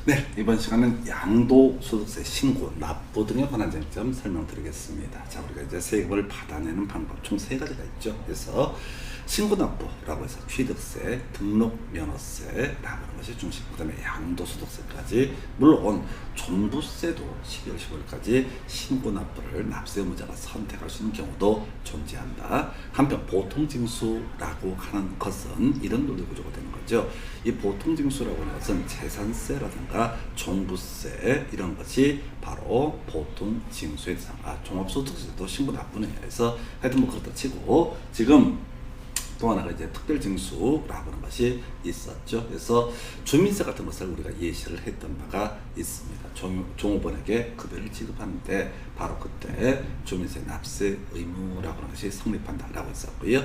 네, 이번 시간은 양도소득세 신고, 납부 등에 관한 쟁점 설명드리겠습니다. 자, 우리가 이제 세금을 받아내는 방법 총 세 가지가 있죠. 그래서 신고 납부라고 해서 취득세, 등록 면허세라고 하는 것이 중심. 그다음에 양도소득세까지, 물론 종부세도 12월 15일까지 신고 납부를 납세 의무자가 선택할 수 있는 경우도 존재한다. 한편 보통징수라고 하는 것은 이런 논리 구조가 되는 거죠. 이 보통징수라고 하는 것은 재산세라든가 종부세 이런 것이 바로 보통징수의 대상. 종합소득세도 신고 납부에 해서 하여튼 뭐 그렇다 치고, 지금 또 하나가 이제 특별징수라고 하는 것이 있었죠. 그래서 주민세 같은 것을 우리가 예시를 했던 바가 있습니다. 종업원에게 급여를 지급하는데 바로 그때 주민세 납세 의무라고 하는 것이 성립한다라고 했었고요.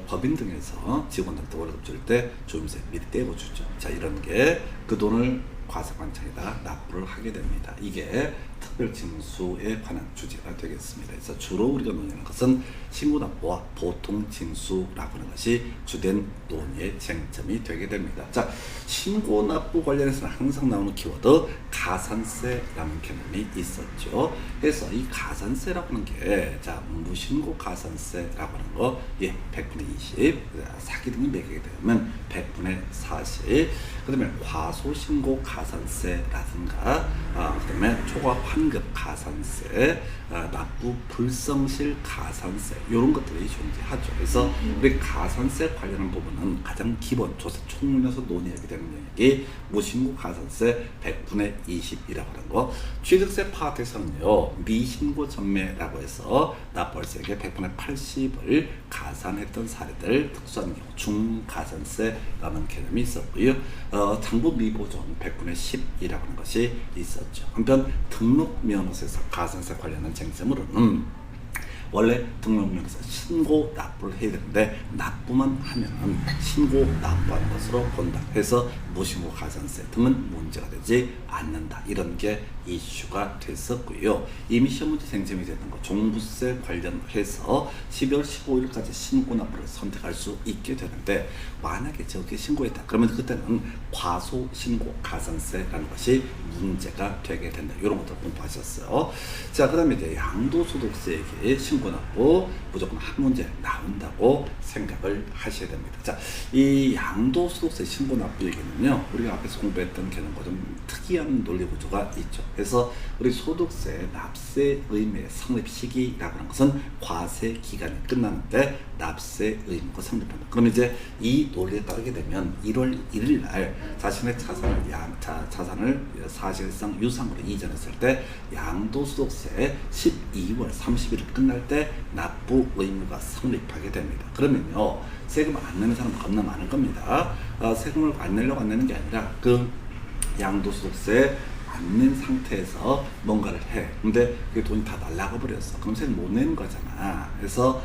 법인 등에서 직원들한테 월급 줄 때 주민세 미리 떼고 주죠. 자, 이런 게 그 돈을 과세관청에다 납부를 하게 됩니다. 이게 특별징수에 관한 주제가 되겠습니다. 그래서 주로 우리가 논의하는 것은 신고납부와 보통징수라고 하는 것이 주된 논의의 쟁점이 되게 됩니다. 자, 신고납부 관련해서는 항상 나오는 키워드 가산세라는 개념이 있었죠. 그래서 이 가산세라고 하는 게, 자, 무신고 가산세라고 하는 거, 100분의 20, 사기 등이 매기게 되면 100분의 40, 그 다음에 과소신고 가산세라든가, 그 다음에 초과 환급 가산세, 납부 불성실 가산세, 이런 것들이 존재하죠. 그래서 우리 가산세 관련한 부분은 가장 기본 조세 총론에서 논의하게 되는 영역이 무신고 가산세 100분의 20이라고 하는 거, 취득세 파트에서는요 미신고 전매라고 해서 납부월세액의 100분의 80을 가산했던 사례들, 특수한 경우 중가산세라는 개념이 있었고요. 장부 미보존 100분의 10이라고 하는 것이 있었죠. 한편 등록면허세에서 가산세 관련한 쟁점으로는 원래 등록면허세 신고 납부를 해야 되는데 납부만 하면 신고 납부하는 것으로 본다 해서 무신고 가산세 등은 문제가 되지 않는다, 이런 게 이슈가 됐었고요. 이미 시험 문제 쟁점이 됐던 거 종부세 관련해서 12월 15일까지 신고 납부를 선택할 수 있게 되는데, 만약에 저렇게 신고했다 그러면 그때는 과소 신고 가산세라는 것이 문제가 되게 된다. 이런 것들 공부하셨어요. 자, 그 다음에 이제 양도소득세액의 신고 납부 무조건 한 문제 나온다고 생각을 하셔야 됩니다. 자, 이 양도소득세 신고 납부 얘기는요, 우리가 앞에서 공부했던 개념과 좀 특이한 논리 구조가 있죠. 그래서 우리 소득세 납세 의무의 성립 시기라고 하는 것은 과세 기간이 끝나는데 납세 의무가 성립한다. 그럼 이제 이 논리에 따르게 되면 1월 1일 날 자신의 자산을 사실상 유상으로 이전했을 때 양도소득세 12월 30일 끝날 때 납부 의무가 성립하게 됩니다. 그러면요, 세금을 안 내는 사람은 겁나 많을 겁니다. 세금을 안 내려고 안 내는 게 아니라 그 양도소득세 안 낸 상태에서 뭔가를 해. 근데 그 돈이 다 날라가 버렸어. 그럼 세금 못 내는 거잖아. 그래서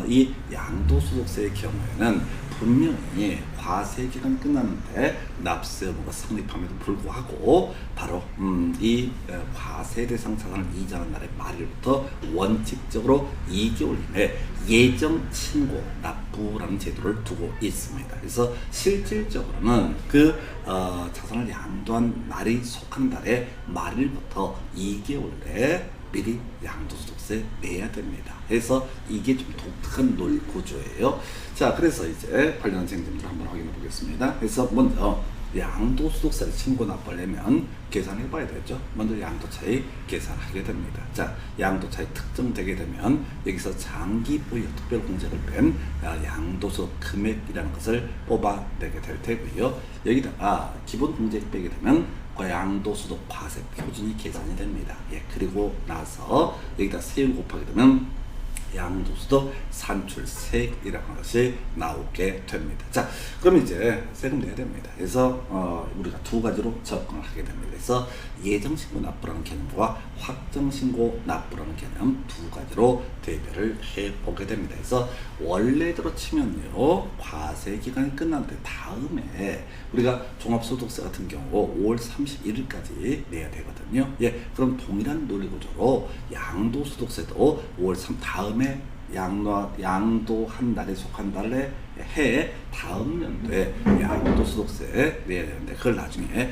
이 양도소득세의 경우에는 분명히 과세 기간 끝났는데 납세 의무가 성립함에도 불구하고 바로 이 과세 대상 자산을 이전한 날의 말일부터 원칙적으로 2개월 이내 예정 신고 납부라는 제도를 두고 있습니다. 그래서 실질적으로는 그 자산을 양도한 날이 속한 달의 말일부터 2개월 내에 미리 양도소득세 내야 됩니다. 그래서 이게 좀 독특한 논리 구조예요. 자, 그래서 이제 관련한 쟁점들 한번 확인해 보겠습니다. 그래서 먼저 양도소득세를 신고 납부하려면 계산해 봐야 되죠. 먼저 양도차익 계산하게 됩니다. 자, 양도차익 특정되게 되면 여기서 장기 보유 특별공제를 뺀 양도소득 금액이라는 것을 뽑아내게 될 테고요. 여기다가 기본공제액 빼게 되면 양도소득 과세 표준이 계산이 됩니다. 그리고 나서 여기다 세율 곱하게 되면 양도소득 산출세액이라는 것이 나오게 됩니다. 자, 그럼 이제 세금 내야 됩니다. 그래서 우리가 두 가지로 접근을 하게 됩니다. 그래서 예정신고 납부라는 개념과 확정신고 납부라는 개념 두 가지로 대별을 해보게 됩니다. 그래서 원래대로 치면요, 과세 기간이 끝난 데 다음에 우리가 종합소득세 같은 경우 5월 31일까지 내야 되거든요. 그럼 동일한 논리 구조로 양도소득세도 5월 3 다음에 양도한 날에 속한 달에 해 다음 연도에 양도소득세 내야 되는데, 그걸 나중에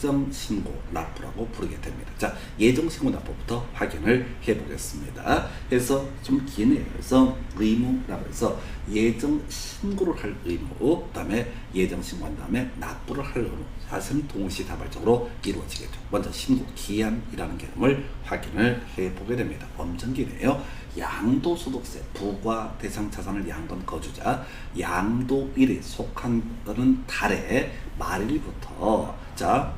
예정신고 납부라고 부르게 됩니다. 자, 예정신고 납부부터 확인을 해보겠습니다. 그래서 좀 기네요. 그래서 의무라고 해서 예정신고를 할 의무, 그 다음에 예정신고한 다음에 납부를 할 의무, 사실은 동시다발적으로 이루어지겠죠. 먼저 신고 기한이라는 개념을 확인을 해보게 됩니다. 엄청 기네요. 양도소득세 부과 대상 자산을 양도한 거주자, 양도일에 속한다는 달의 말일부터 자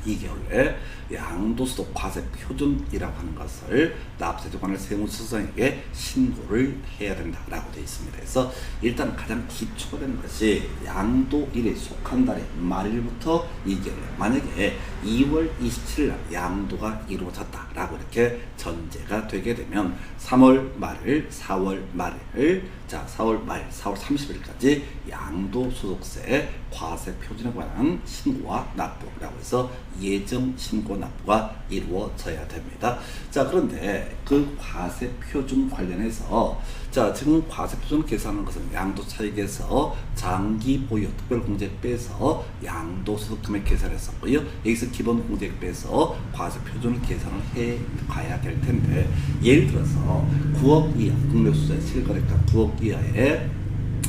2개월 내 양도소득 과세 표준이라고 하는 것을 납세조관을 세무서장에게 신고를 해야 된다라고 되어 있습니다. 그래서 일단 가장 기초가 되는 것이 양도일에 속한 달의 말일부터 2개월 내, 만약에 2월 27일 날 양도가 이루어졌다라고 이렇게 전제가 되게 되면 3월 말일, 4월 말일, 자 4월 말, 4월 30일까지 양도소득세 과세 표준에 관한 신고와 납부라고 해서 예정 신고 납부가 이루어져야 됩니다. 자, 그런데 그 과세 표준 관련해서 자, 지금 과세 표준을 계산하는 것은 양도 차익에서 장기 보유 특별 공제액 빼서 양도소득 금액 계산했었고요. 여기서 기본 공제액 빼서 과세 표준을 계산을 해 가야 될 텐데, 예를 들어서 9억 이하 국내수자 실거래가 9억 이하의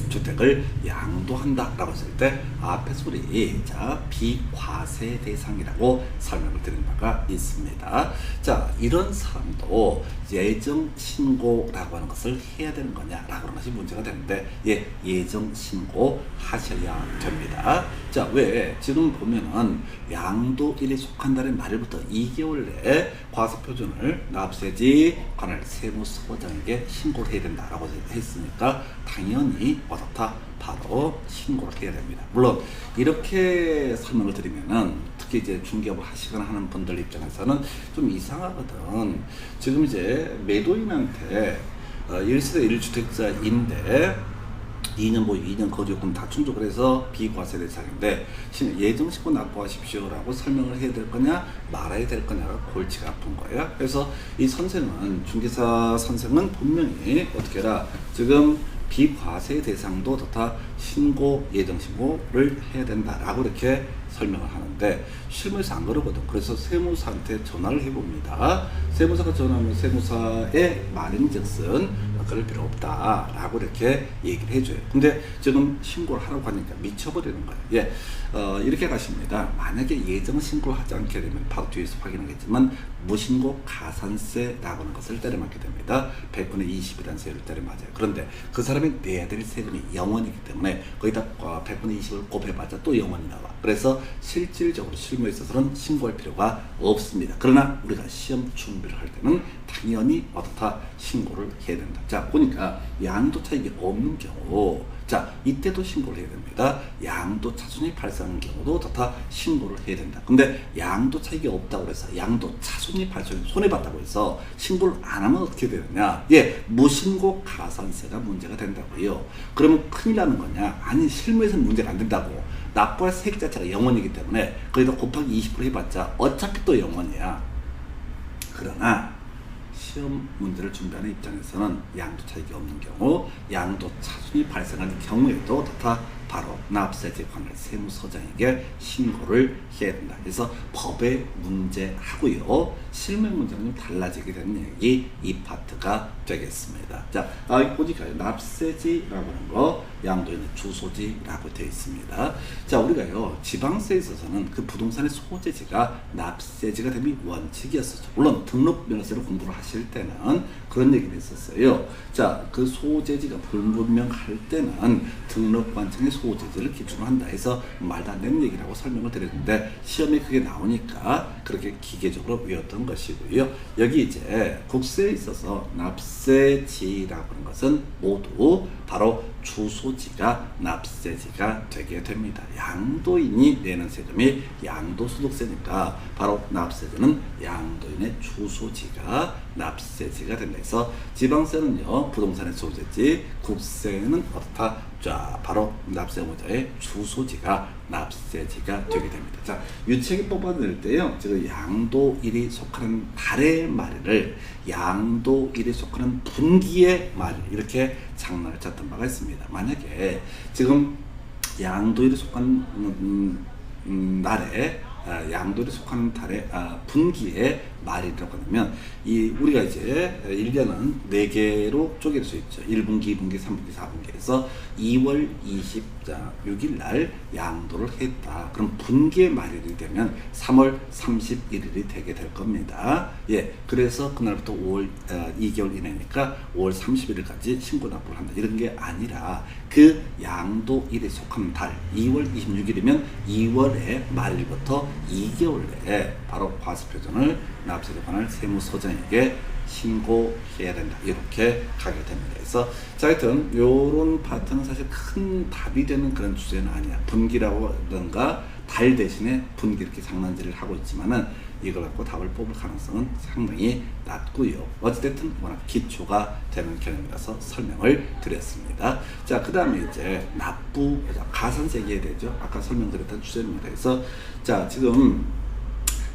주택을 양도한다라고 했을 때 앞에 소리 자 비과세 대상이라고 설명을 드린 바가 있습니다. 자, 이런 사람도 예정 신고라고 하는 것을 해야 되는 거냐라고 하는 것이 문제가 되는데, 예, 예정 신고 하셔야 됩니다. 자, 왜 지금 보면은 양도일에 속한 달의 말일부터 2개월 내에 과세 표준을 납세지 관할 세무서장에게 신고를 해야 된다라고 했으니까 당연히 어떻다? 바로 신고를 해야 됩니다. 물론 이렇게 설명을 드리면은 특히 이제 중개업을 하시거나 하는 분들 입장에서는 좀 이상하거든. 지금 이제 매도인한테 1세대 1주택자인데 2년 보유, 2년 거주요건 다 충족을 해서 비과세 대상인데 예정신고 납부하십시오라고 설명을 해야 될 거냐 말아야 될 거냐가 골치가 아픈 거예요. 그래서 이 선생은 중개사 선생은 분명히 어떻게 해라, 지금 비과세 대상도 다 신고, 예정신고를 해야 된다라고 이렇게 설명을 하는데 실무에서 안 그러거든. 그래서 세무사한테 전화를 해봅니다. 세무사가 전화하면 세무사의 말인즉슨 그럴 필요 없다라고 이렇게 얘기를 해줘요. 근데 지금 신고를 하라고 하니까 미쳐버리는 거예요. 예, 이렇게 가십니다. 만약에 예정 신고를 하지 않게 되면 바로 뒤에서 확인하겠지만 무신고 가산세라고 하는 것을 때려맞게 됩니다. 100분의 20이라는 세율을 때려맞아요. 그런데 그 사람이 내야 될 세금이 0원이기 때문에 거기다 100분의 20을 곱해봤자 또 0원이 나와. 그래서 실질적으로 실무에 있어서는 신고할 필요가 없습니다. 그러나 우리가 시험 준비를 할 때는 당연히 어떻다 신고를 해야 된다. 자, 보니까 양도 차익이 없는 경우, 자 이때도 신고를 해야 됩니다. 양도 차손이 발생하는 경우도 다 신고를 해야 된다. 근데 양도 차익이 없다고 해서 양도 차손이 발생 손해봤다고 해서 신고를 안 하면 어떻게 되느냐? 예, 무신고 가산세가 문제가 된다고요. 그러면 큰일 나는 거냐? 아니, 실무에서는 문제가 안 된다고. 납부할 세액 자체가 0원이기 때문에 거기다 곱하기 20% 해봤자 어차피 또 0원이야. 그러나 시험 문제를 준비하는 입장에서는 양도 차익이 없는 경우, 양도 차손이 발생하는 경우에도 다 바로 납세지 관할 세무서장에게 신고를 해야 된다. 그래서 법의 문제하고요, 실무 문제는 좀 달라지게 되는 얘기, 이 파트가 되겠습니다. 자, 보니까 납세지라고 하는 거 양도인의 주소지라고 되어 있습니다. 자, 우리가요 지방세에 있어서는 그 부동산의 소재지가 납세지가 되면 원칙이었었죠. 물론 등록면허세를 공부를 하실 때는 그런 얘기를 했었어요. 자, 그 소재지가 불분명할 때는 등록관청의 소재지를 기준으로 한다 해서 말도 안 되는 얘기라고 설명을 드렸는데 시험에 그게 나오니까 그렇게 기계적으로 외웠던 것이고요. 여기 이제 국세에 있어서 납세지라고 하는 것은 모두 바로 주소지가 납세지가 되게 됩니다. 양도인이 내는 세금이 양도소득세니까 바로 납세지는 양도인의 주소지가 납세지가 된다 해서 지방세는요 부동산의 소재지, 국세는 어떻다? 자, 바로 납세의무자의 주소지가 납세지가 되게 됩니다. 자, 유책이 뽑아낼 때요, 지금 양도일이 속하는 달의 말을 양도일이 속하는 분기의 말 이렇게 장난을 쳤던 바가 있습니다. 만약에 지금 양도일이 속한 날에 양돌이 속하는 달의 분기의 말이라고 하면 우리가 이제 1년은 4개로 쪼갤 수 있죠. 1분기, 2분기, 3분기, 4분기에서 2월 26일 날 양도를 했다. 그럼 분기의 말일이 되면 3월 31일이 되게 될 겁니다. 예, 그래서 그날부터 2개월 이내니까 5월 31일까지 신고 납부를 한다. 이런 게 아니라 그 양도일에 속한 달 2월 26일이면 2월의 말일부터 2개월 내에 바로 과세표준을 납세에 관한 세무서장에게 신고해야 된다. 이렇게 가게 됩니다. 그래서 자, 하여튼 요런 파트는 사실 큰 답이 되는 그런 주제는 아니야. 분기라든가 달 대신에 분기 이렇게 장난질을 하고 있지만은 이걸 갖고 답을 뽑을 가능성은 상당히 낮고요. 어찌됐든 워낙 기초가 되는 개념이라서 설명을 드렸습니다. 자, 그 다음에 이제 납부, 가산세 얘기해야 되죠. 아까 설명드렸던 주제입니다. 그래서 자, 지금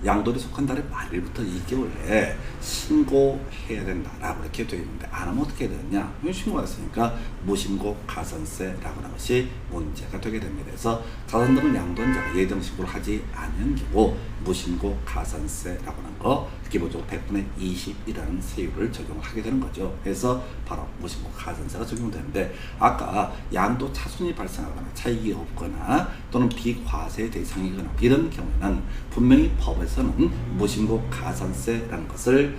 양돌이 속한 달의 말일부터 2개월 내에 신고해야 된다라고 이렇게 되어 있는데, 안 하면 어떻게 해야 되느냐? 신고가 됐으니까 무신고 가산세라고 하는 것이 문제가 되게 됩니다. 그래서 자산 등을 양도한 자가 예정 신고를 하지 않은 경우 무신고 가산세라고 하는 거 기본적으로 100분의 20이라는 세율을 적용을 하게 되는 거죠. 그래서 바로 무신고 가산세가 적용되는데, 아까 양도 차손이 발생하거나 차익이 없거나 또는 비과세 대상이거나 이런 경우에는 분명히 법에서는 무신고 가산세라는 것을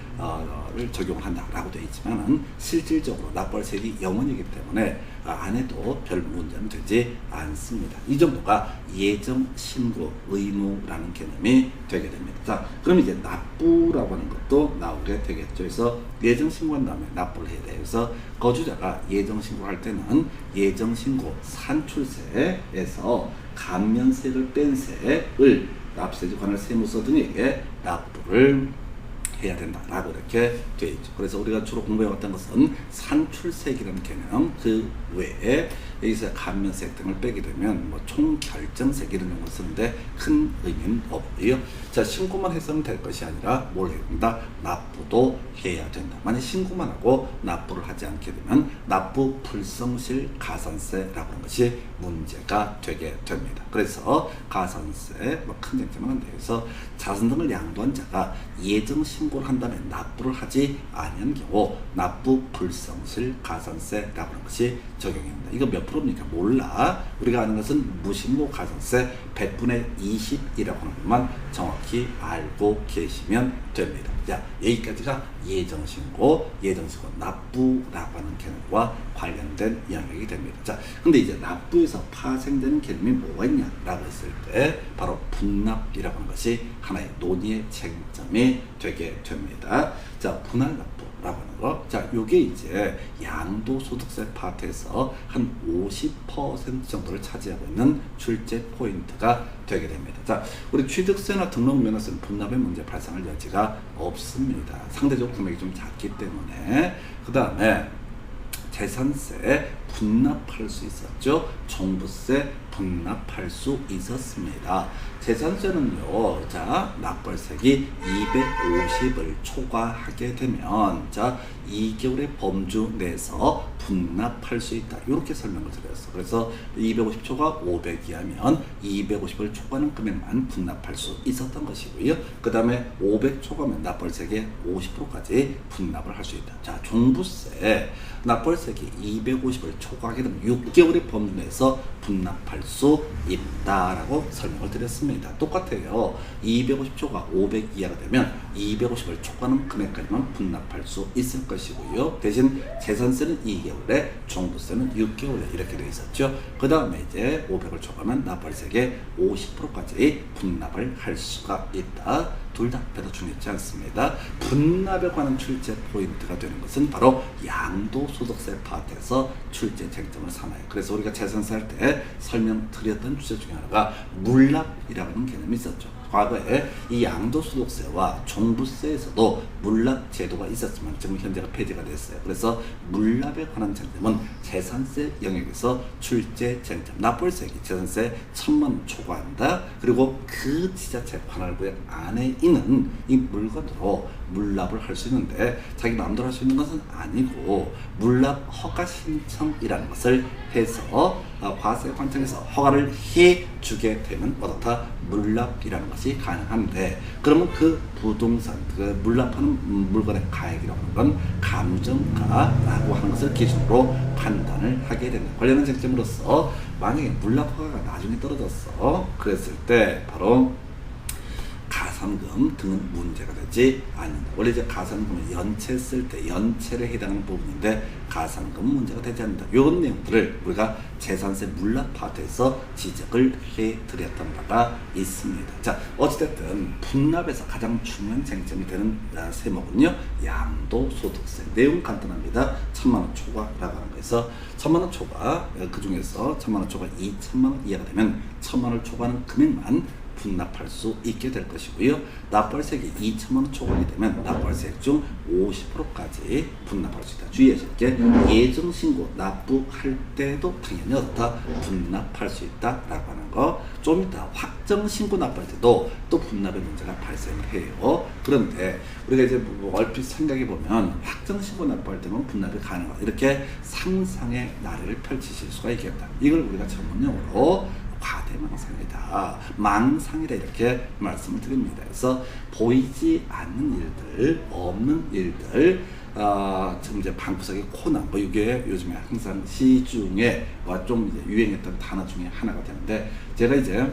적용을 한다라고 되어 있지만은 실질적으로 납부세액이 0원이기 때문에 안 해도 별 문제는 되지 않습니다. 이 정도가 예정 신고 의무라는 개념이 되게 됩니다. 자, 그럼 이제 납부라고 하는 것도 나오게 되겠죠. 그래서 예정 신고한 다음에 납부를 해야 돼요. 그래서 거주자가 예정 신고할 때는 예정 신고 산출세에서 감면세를 뺀 세를 납세지 관할 세무서 등에게 납부를 해야 된다라고 이렇게 되어 있죠. 그래서 우리가 주로 공부해왔던 것은 산출세액이라는 개념, 그 외에 여기서 감면세액 등을 빼게 되면 뭐 총결정세액 이런 용어를 쓰는데 큰 의미는 없고요. 자, 신고만 해서는 될 것이 아니라 뭘 해야 된다? 납부도 해야 된다. 만약 신고만 하고 납부를 하지 않게 되면 납부 불성실 가산세라고 하는 것이 문제가 되게 됩니다. 그래서 가산세 큰 쟁점은 안 돼요. 그래서 자산 등을 양도한 자가 예정 신고를 한 다음에 납부를 하지 않은 경우 납부 불성실 가산세라고 하는 것이 적용됩니다. 이거 몇 프로입니까? 몰라. 우리가 아는 것은 무신고 가산세 100분의 20이라고 하는 것만 정확히 알고 계시면 됩니다. 자, 여기까지가 예정신고 납부라고 하는 개념과 관련된 영역이 됩니다. 자, 근데 이제 납부에서 파생되는 개념이 뭐가 있냐라고 했을 때 바로 분납이라고 하는 것이 하나의 논의의 쟁점이 되게 됩니다. 자, 분할납부라고 하는 거. 자, 요게 이제 양도소득세 파트에서 한 50% 정도를 차지하고 있는 출제 포인트가 되게 됩니다. 자, 우리 취득세나 등록면허세는 분납의 문제 발생할 여지가 없습니다. 상대적으로 금액이 좀 작기 때문에. 그 다음에 재산세 분납할 수 있었죠. 종부세 분납할 수 있었습니다. 재산세는요, 자, 납부세액이 250을 초과하게 되면, 자, 2개월의 범주 내에서 분납할 수 있다. 이렇게 설명을 드렸어. 그래서 250 초과 500이하면 250을 초과하는 금액만 분납할 수 있었던 것이고요. 그 다음에 500 초과하면 납부세액의 50%까지 분납을 할 수 있다. 자, 종부세 납부세액이 250을 초과하게 되면 6개월의 범주 내에서 분납할 수 있다라고 설명을 드렸습니다. 똑같아요. 250초가 500 이하가 되면 250을 초과하는 금액까지만 분납할 수 있을 것이고요. 대신 재산세는 2개월에, 종부세는 6개월에 이렇게 되어 있었죠. 그 다음에 이제 500을 초과하면 납부세액의 50%까지 분납을 할 수가 있다. 둘 다 별로 중요하지 않습니다. 분납에 관한 출제 포인트가 되는 것은 바로 양도소득세 파트에서 출제 쟁점을 삼아요. 그래서 우리가 재산세 할 때 설명드렸던 주제 중에 하나가 물납이라는 개념이 있었죠. 과거에 이 양도소득세와 종부세에서도 물납 제도가 있었지만 지금 현재가 폐지가 됐어요. 그래서 물납에 관한 쟁점은 재산세 영역에서 출제 쟁점, 납부세액이 재산세 1,000만 원 초과한다. 그리고 그 지자체 관할구역 안에 있는 이 물건으로 물납을 할 수 있는데, 자기 마음대로 할 수 있는 것은 아니고 물납 허가 신청이라는 것을 해서 과세 관청에서 허가를 해주게 되면 어떻다? 물납이라는 것이 가능한데, 그러면 그 부동산, 그 물납하는 물건의 가액이라고 하는 건 감정가라고 하는 것을 기준으로 판단을 하게 된다. 관련한 쟁점으로서 만약에 물납 허가가 나중에 떨어졌어. 그랬을 때 바로 가산금 등은 문제가 되지 않는다. 원래 이제 가산금은 연체 쓸 때 연체에 해당하는 부분인데 가산금 문제가 되지 않는다. 이런 내용들을 우리가 재산세 물납파트에서 지적을 해드렸던 바가 있습니다. 자, 어찌됐든 분납에서 가장 중요한 쟁점이 되는 세목은요, 양도소득세. 내용 간단합니다. 1000만원 초과라고 하는 거에서 1000만원 초과, 그 중에서 1000만원 초과 2000만원 이하가 되면 1000만원 초과하는 금액만 분납할 수 있게 될 것이고요. 납부할세액이 2천만원 초과하게 되면 납부할세액 중 50%까지 분납할 수 있다. 주의하실 게 예정신고 납부할 때도 당연히 어떻다? 분납할 수 있다라고 하는 거. 좀 이따 확정신고 납부할 때도 또 분납의 문제가 발생을 해요. 그런데 우리가 이제 얼핏 생각해 보면 확정신고 납부할 때는 분납이 가능하다. 이렇게 상상의 나래를 펼치실 수가 있겠다. 이걸 우리가 전문용어로 과대망상이다, 망상이다 이렇게 말씀을 드립니다. 그래서 보이지 않는 일들, 없는 일들, 지금 이제 방구석의 코난, 뭐 이게 요즘에 항상 시중에 좀 이제 유행했던 단어 중에 하나가 되는데, 제가 이제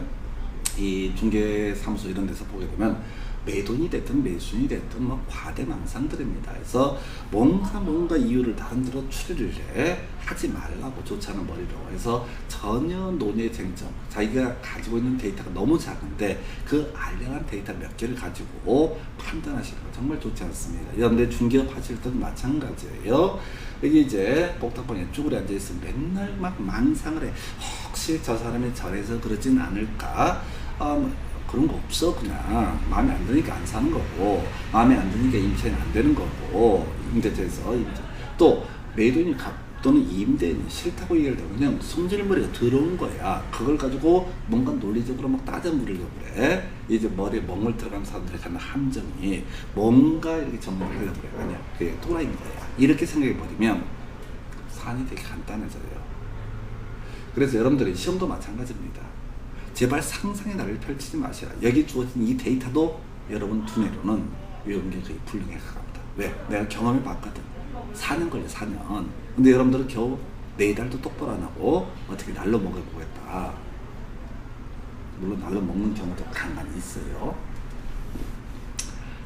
이 중개사무소 이런 데서 보게 되면 매도인이 됐든 매수인이 됐든 뭐 과대망상들입니다. 그래서 뭔가 이유를 다른 데로 추리를 해 하지 말라고, 좋지 않은 머리로 해서 전혀 논의의 쟁점, 자기가 가지고 있는 데이터가 너무 작은데 그 알량한 데이터 몇 개를 가지고 판단하시는 거 정말 좋지 않습니다. 여러분들 중개업 하실 때도 마찬가지예요. 여기 이제 복덕방에 쭈그려 앉아있으면 맨날 막 망상을 해. 혹시 저 사람이 저래서 그러진 않을까? 그런 거 없어. 그냥 마음에 안 드니까 안 사는 거고, 마음에 안 드니까 임차인 안 되는 거고, 임대차에서 또 매도인이 또는 임대인이 싫다고 얘기를 하면 그냥 성질머리가 들어온 거야. 그걸 가지고 뭔가 논리적으로 막 따져 물으려고 그래. 이제 머리에 멍을 들어간 사람들이 갖는 함정이 뭔가 이렇게 정리를 하려고 그래. 아니야, 그게 또라이인 거야. 이렇게 생각해 버리면 산이 되게 간단해져요. 그래서 여러분들이 시험도 마찬가지입니다. 제발 상상의 나를 펼치지 마시라. 여기 주어진 이 데이터도 여러분 두뇌로는 외우는 게 거의 불능에 가깝다. 왜? 내가 경험해 봤거든. 4년 걸려, 4년. 근데 여러분들은 겨우 4달도 똑바로 안 하고 어떻게 날로 먹어보겠다. 물론 날로 먹는 경우도 간간히 있어요.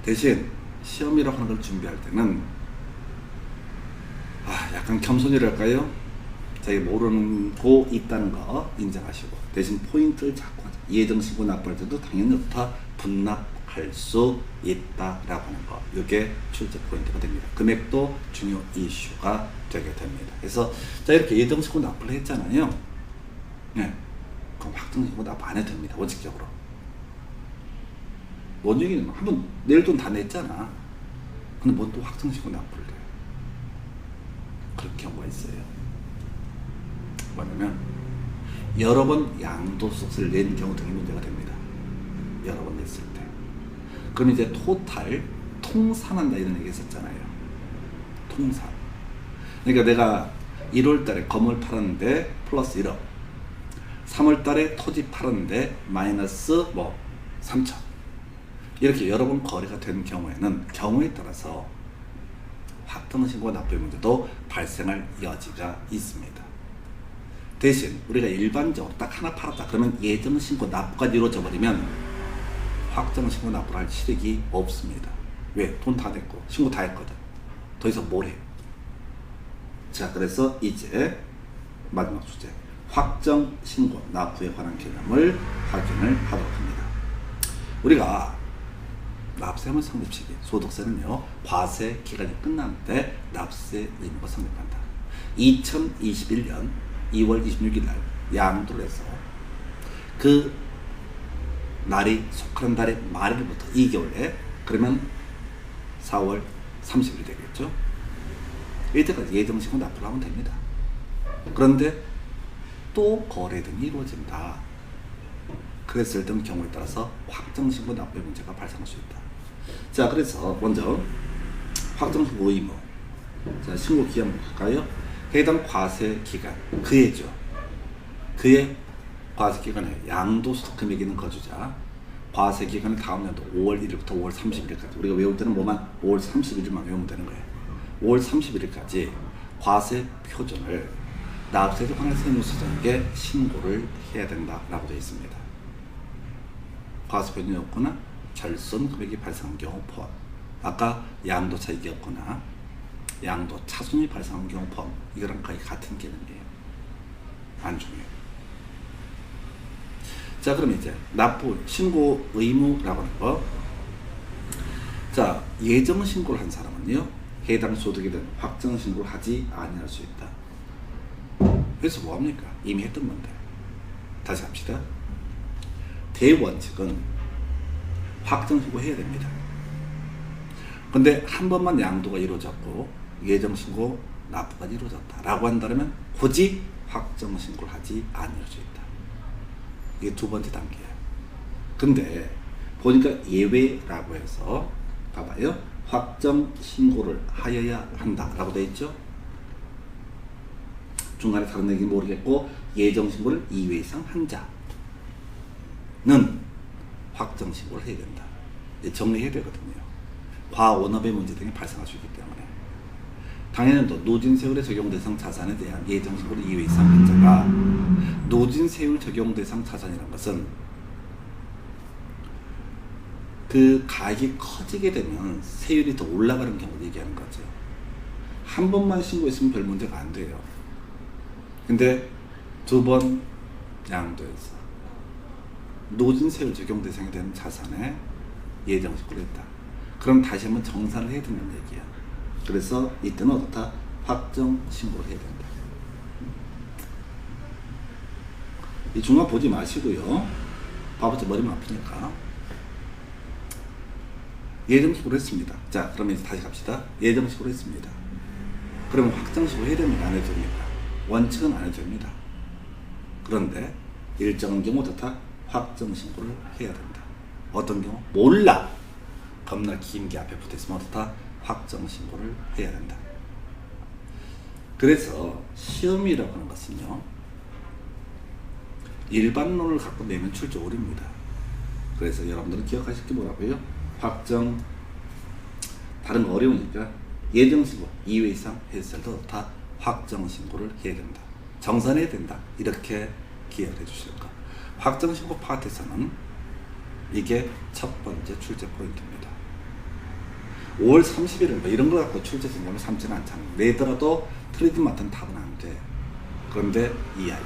대신 시험이라고 하는 걸 준비할 때는 약간 겸손이랄까요? 자기 모르고 있다는 거 인정하시고, 대신 포인트를 잡고 하자. 예정신고 납부할 때도 당연히 다 분납할 수 있다라고 하는 거, 이게 출제 포인트가 됩니다. 금액도 중요 이슈가 되게 됩니다. 그래서 자, 이렇게 예정신고 납부를 했잖아요. 네, 그럼 확정신고 납부 안 해도 됩니다. 원칙적으로. 뭔 얘기는 한번 낼 돈 다 냈잖아. 근데 뭔 또 확정신고 납부를 해요. 그런 경우가 있어요. 뭐냐면 여러 번 양도소득세를 낸 경우 등이 문제가 됩니다. 여러 번 냈을 때. 그럼 이제 토탈 통산한다 이런 얘기 했었잖아요. 통산. 그러니까 내가 1월 달에 건물 팔았는데 플러스 1억, 3월 달에 토지 팔았는데 마이너스 3천. 이렇게 여러 번 거래가 된 경우에는 경우에 따라서 확정신고 납부의 문제도 발생할 여지가 있습니다. 대신 우리가 일반적으로 딱 하나 팔았다 그러면 예정신고 납부가 이루어져 버리면 확정신고 납부를 할 실익이 없습니다. 왜? 돈 다 냈고 신고 다 했거든. 더 이상 뭘 해? 자, 그래서 이제 마지막 주제, 확정신고 납부에 관한 개념을 확인을 하도록 합니다. 우리가 납세하면 성립시기, 소득세는요 과세 기간이 끝나는데 납세 의무가 성립한다. 2021년 2월 26일 날 양도를 해서 그 날이 속하는 달의 말일부터 2개월에, 그러면 4월 30일이 되겠죠. 이때까지 예정신고 납부를 하면 됩니다. 그런데 또 거래 등이 이루어진다. 그랬을 때 경우에 따라서 확정신고 납부의 문제가 발생할 수 있다. 자, 그래서 먼저 확정신고 의무. 자, 신고 기한부터 갈까요? 해당 과세 기간, 그 해죠. 그의 과세기간에 양도소득금액이 있는 거주자, 과세기간의 다음 연도 5월 1일부터 5월 31일까지, 우리가 외울 때는 뭐만 5월 31일만 외우면 되는 거예요. 5월 31일까지 과세 표준을 납세자 관할 세무서장에게 신고를 해야 된다라고 되어 있습니다. 과세 표준이 없거나 절손 금액이 발생한 경우 포함. 아까 양도 차익이 없거나 양도 차손이 발생한 경우 포함. 이거랑 거의 같은 개념이에요. 안 중요해요. 자, 그럼 이제 납부 신고 의무라고 하는 거. 자, 예정 신고를 한 사람은요, 해당 소득에 대한 확정 신고를 하지 아니할 수 있다. 그래서 뭐합니까? 이미 했던 건데. 다시 합시다. 대원칙은 확정 신고 해야 됩니다. 근데 한 번만 양도가 이루어졌고 예정 신고 납부가 이루어졌다 라고 한다면 굳이 확정 신고를 하지 아니할 수 있다. 이게 두 번째 단계예요. 근데 보니까 예외라고 해서 봐봐요. 확정 신고를 하여야 한다 라고 되어 있죠. 중간에 다른 얘기 모르겠고, 예정 신고를 2회 이상 한 자는 확정 신고를 해야 된다. 정리해야 되거든요. 과원업의 문제 등이 발생할 수 있기 때문에. 당연히 또 노진 세율에 적용 대상 자산에 대한 예정 신고를 2회 이상 한 자가, 노진 세율 적용 대상 자산이라는 것은 그 가액이 커지게 되면 세율이 더 올라가는 경우를 얘기하는 거죠. 한 번만 신고했으면 별 문제가 안 돼요. 근데 두 번 양도해서 노진 세율 적용 대상이 되는 자산에 예정 신고를 했다. 그럼 다시 한번 정산을 해야 된다는 얘기야. 그래서 이때는 어떻다? 확정 신고를 해야 된다. 이 중간 보지 마시고요. 봐봤자 머리만 아프니까. 예정 신고를 했습니다. 자, 그러면 이제 다시 갑시다. 예정 신고를 했습니다. 그러면 확정 신고 해야 됩니까? 안 해도 됩니까? 원칙은 안 해도 됩니다. 그런데 일정한 경우 어떻다? 확정 신고를 해야 된다. 어떤 경우? 몰라. 겁나 긴 게 앞에 붙어있으면 어떻다? 확정 신고를 해야 된다. 그래서 시험이라고 하는 것은요, 일반론을 갖고 내면 출제 오류입니다. 그래서 여러분들은 기억하실 게 뭐라고요? 확정, 다른 거 어려우니까 예정 신고 2회 이상 했을 때 다 확정 신고를 해야 된다. 정산해야 된다. 이렇게 기억을 해주실 거. 확정 신고 파트에서는 이게 첫 번째 출제 포인트입니다. 5월 31일 뭐 이런 거 갖고 출제 신고를 삼지는 않잖아요. 내더라도 틀리든 맞든 답은 안 돼. 그런데 이 아이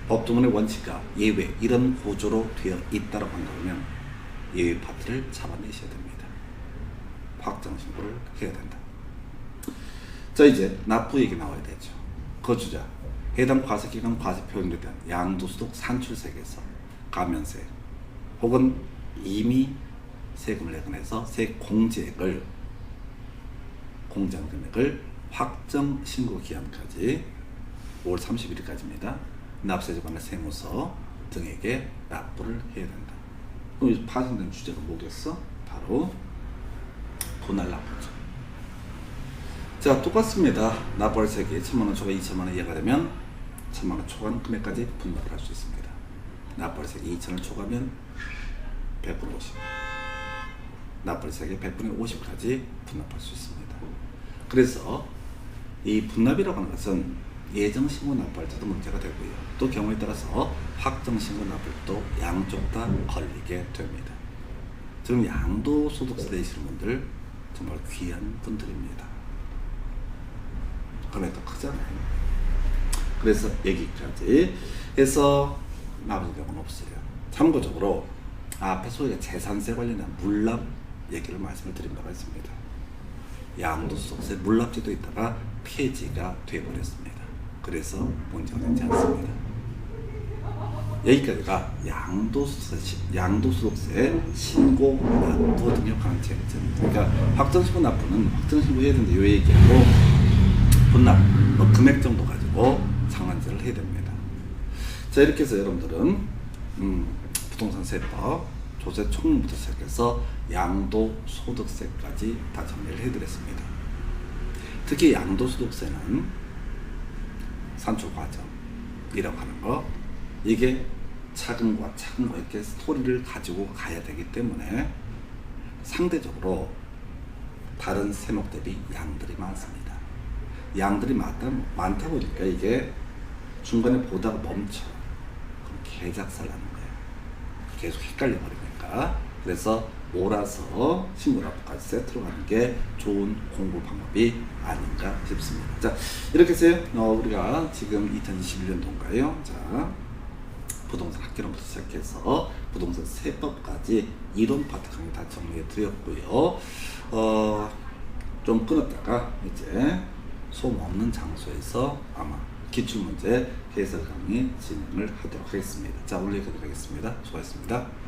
법조문의 원칙과 예외 이런 구조로 되어 있다고 한다면 예외 파트를 잡아내셔야 됩니다. 확정 신고를 해야 된다. 자, 이제 납부 얘기 나와야 되죠. 거주자, 해당 과세기간 과세 표준에 대한 양도소득 산출세에서 가면세 혹은 이미 세금을 내건해서 세 공제액을 공제한 금액을 확정 신고 기한까지 5월 31일까지입니다. 납세자 관할 세무서 등에게 납부를 해야 된다. 그럼 파생된 주제가 뭐겠어? 바로 분할 납부죠. 자, 똑같습니다. 납부할 세액이 1,000만원 초과 2,000만원 이하가 되면 1,000만원 초과하는 금액까지 분납을 할 수 있습니다. 납부할 세액이 2,000원 초과하면 100분의 50. 납부할 세액의 100분의 50까지 분납할 수 있습니다. 그래서 이 분납이라고 하는 것은 예정 신고 납부할 때도 문제가 되고요. 또 경우에 따라서 확정 신고 납부할 때도 양쪽 다 걸리게 됩니다. 지금 양도소득세 내시는 분들 정말 귀한 분들입니다. 금액도 크잖아요. 그래서 여기까지 해서 나머지 경우는 없어요. 참고적으로 앞에 소위가 재산세 관련한 물납 얘기를 말씀을 드린 바가 있습니다. 양도소득세 물납제도 있다가 폐지가 되어버렸습니다. 그래서 문제가 되지 않습니다. 여기까지가 양도소득세 신고 납부 등에 관한 쟁점. 그러니까 확정신고 납부는 확정신고 해야 되는데 요 얘기하고 분납 금액 정도 가지고 상환제를 해야 됩니다. 자, 이렇게 해서 여러분들은 부동산 세법 조세 총무부터 시작해서 양도소득세까지 다 정리를 해드렸습니다. 특히 양도소득세는 산출 과정, 이라고 하는 거, 이게 차근과 차근과 이렇게 스토리를 가지고 가야 되기 때문에 상대적으로 다른 세목 대비 양들이 많습니다. 양들이 많다 보니까 이게 중간에 보다가 멈춰. 그럼 개작살 나는 거예요. 계속 헷갈려 버리니까. 그래서 몰아서 신고납부까지 세트로 가는 게 좋은 공부 방법이 아닌가 싶습니다. 자, 이렇게 해서 우리가 지금 2021년도인가요? 자, 부동산 학개론부터 시작해서 부동산 세법까지 이론 파트 강의 다 정리해 드렸고요. 좀 끊었다가 이제 소음 없는 장소에서 아마 기출문제 해설 강의 진행을 하도록 하겠습니다. 자, 오늘 여기까지 하겠습니다. 수고하셨습니다.